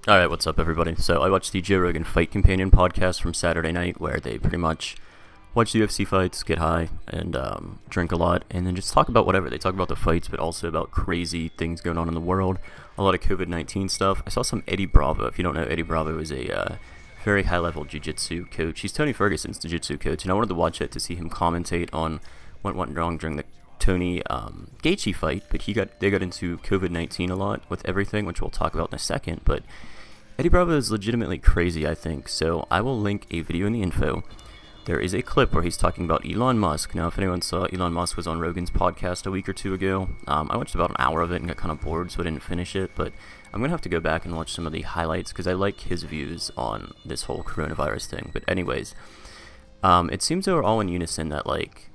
Alright, what's up, everybody? So, I watched the Joe Rogan Fight Companion podcast from Saturday night, where they pretty much watch the UFC fights, get high, and drink a lot, and then just talk about whatever. They talk about the fights, but also about crazy things going on in the world, a lot of COVID-19 stuff. I saw some Eddie Bravo. If you don't know, Eddie Bravo is a very high-level jiu-jitsu coach. He's Tony Ferguson's jiu-jitsu coach, and I wanted to watch it to see him commentate on what went wrong during the Tony Gaethje fight, but they got into COVID-19 a lot with everything, which we'll talk about in a second, but Eddie Bravo is legitimately crazy, I think, so I will link a video in the info. There is a clip where he's talking about Elon Musk. Now, if anyone saw, Elon Musk was on Rogan's podcast a week or two ago. I watched about an hour of it and got kind of bored, so I didn't finish it, but I'm going to have to go back and watch some of the highlights, because I like his views on this whole coronavirus thing. But anyways, it seems they were all in unison that, like,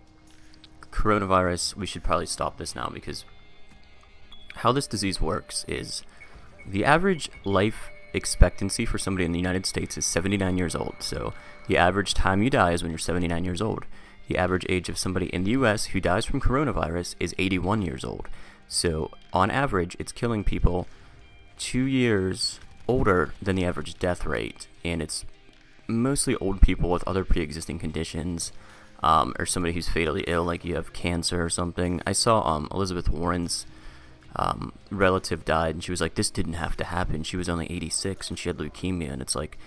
coronavirus, we should probably stop this now, because how this disease works is the average life expectancy for somebody in the United States is 79 years old. So the average time you die is when you're 79 years old. The average age of somebody in the US who dies from coronavirus is 81 years old. So on average, it's killing people 2 years older than the average death rate, and it's mostly old people with other pre-existing conditions, or somebody who's fatally ill, like you have cancer or something. I saw Elizabeth Warren's relative died, and she was like, this didn't have to happen. She was only 86 and she had leukemia, and it's like,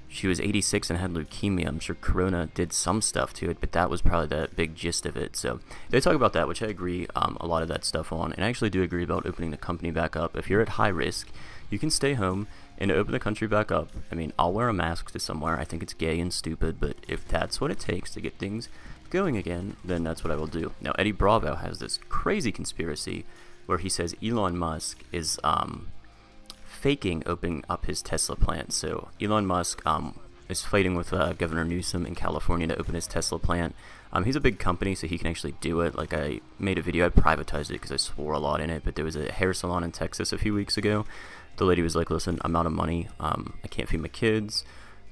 she was 86 and had leukemia. I'm sure corona did some stuff to it, but that was probably the big gist of it. So they talk about that, which I agree a lot of that stuff on, and I actually do agree about opening the company back up. If you're at high risk, you can stay home and open the country back up. I mean, I'll wear a mask to somewhere. I think it's gay and stupid, but if that's what it takes to get things going again, then that's what I will do. Now, Eddie Bravo has this crazy conspiracy where he says Elon Musk is faking opening up his Tesla plant. So Elon Musk is fighting with Governor Newsom in California to open his Tesla plant. He's a big company, so he can actually do it. Like, I made a video, I privatized it because I swore a lot in it, but there was a hair salon in Texas a few weeks ago. The lady was like, listen, I'm out of money, I can't feed my kids,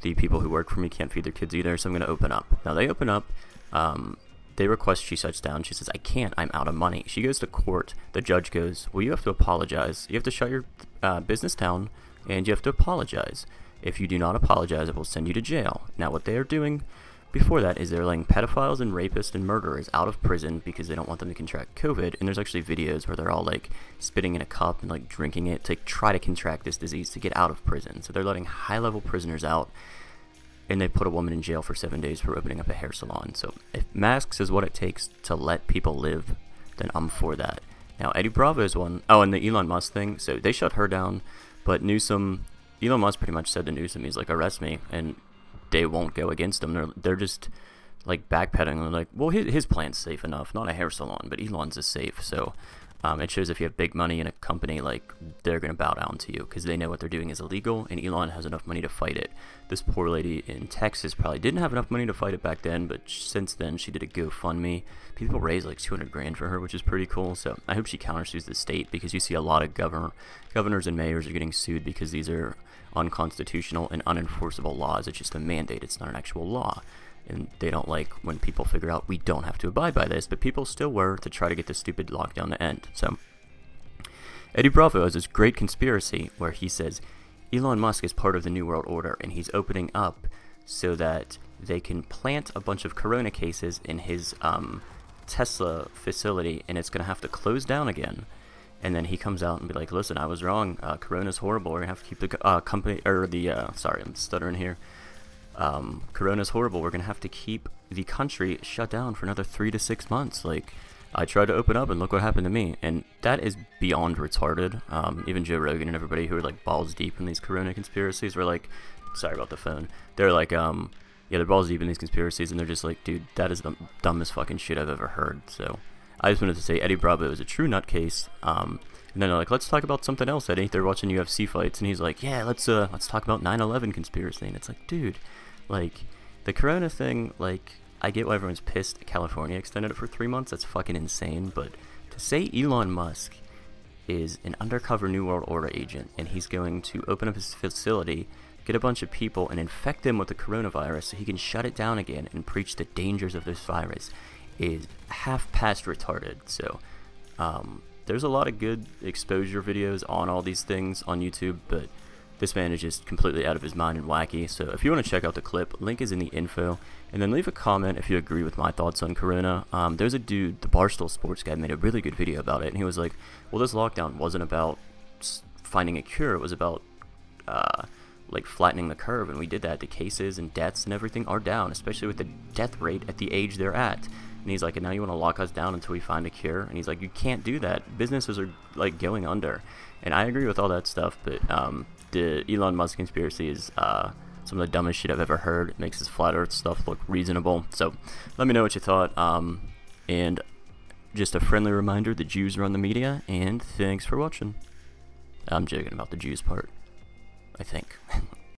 the people who work for me can't feed their kids either, so I'm going to open up. Now, they open up, they request she shuts down. She says, I can't, I'm out of money. She goes to court. The judge goes, well, you have to apologize. You have to shut your business down, and you have to apologize. If you do not apologize, it will send you to jail. Now, what they are doing before that is they're letting pedophiles and rapists and murderers out of prison because they don't want them to contract COVID. And there's actually videos where they're all, like, spitting in a cup and, like, drinking it to try to contract this disease to get out of prison. So they're letting high-level prisoners out, and they put a woman in jail for 7 days for opening up a hair salon. So if masks is what it takes to let people live, then I'm for that. Now, Eddie Bravo is one. Oh, and the Elon Musk thing. So they shut her down, but Elon Musk pretty much said to Newsom, he's like, arrest me, and they won't go against him. They're just, like, backpedaling. They're like, well, his plan's safe enough. Not a hair salon, but Elon's is safe. So it shows if you have big money in a company, like, they're going to bow down to you because they know what they're doing is illegal, and Elon has enough money to fight it. This poor lady in Texas probably didn't have enough money to fight it back then, but since then she did a GoFundMe. People raised like 200 grand for her, which is pretty cool. So I hope she countersues the state, because you see a lot of governors and mayors are getting sued because these are unconstitutional and unenforceable laws. It's just a mandate. It's not an actual law. And they don't like when people figure out we don't have to abide by this, but people still were to try to get this stupid lockdown to end. So Eddie Bravo has this great conspiracy where he says Elon Musk is part of the New World Order, and he's opening up so that they can plant a bunch of corona cases in his Tesla facility, and it's going to have to close down again. And then he comes out and be like, listen, I was wrong. Corona's horrible. We're going to have to keep the company, or the, sorry, I'm stuttering here. Corona's horrible. We're going to have to keep the country shut down for another 3 to 6 months. Like, I tried to open up and look what happened to me. And that is beyond retarded. Even Joe Rogan and everybody who are like balls deep in these corona conspiracies were like, sorry about the phone. They're like, yeah, they're balls deep in these conspiracies, and they're just like, dude, that is the dumbest fucking shit I've ever heard. So I just wanted to say Eddie Bravo is a true nutcase. And then they're like, let's talk about something else, Eddie. They're watching UFC fights, and he's like, yeah, let's talk about 9/11 conspiracy. And it's like, dude, like, the corona thing, like, I get why everyone's pissed California extended it for 3 months. That's fucking insane. But to say Elon Musk is an undercover New World Order agent, and he's going to open up his facility, get a bunch of people, and infect them with the coronavirus so he can shut it down again and preach the dangers of this virus, is half past retarded. So there's a lot of good exposure videos on all these things on YouTube, but this man is just completely out of his mind and wacky. So if you want to check out the clip, link is in the info. And then leave a comment if you agree with my thoughts on Corona. There's a dude, the Barstool Sports guy, made a really good video about it. And he was like, well, this lockdown wasn't about finding a cure. It was about like flattening the curve. And we did that. The cases and deaths and everything are down, especially with the death rate at the age they're at. And he's like, and now you want to lock us down until we find a cure? And he's like, you can't do that. Businesses are like going under. And I agree with all that stuff, but the Elon Musk conspiracy is some of the dumbest shit I've ever heard. It makes his flat earth stuff look reasonable. So let me know what you thought. And just a friendly reminder, the Jews run the media, and thanks for watching. I'm joking about the Jews part, I think.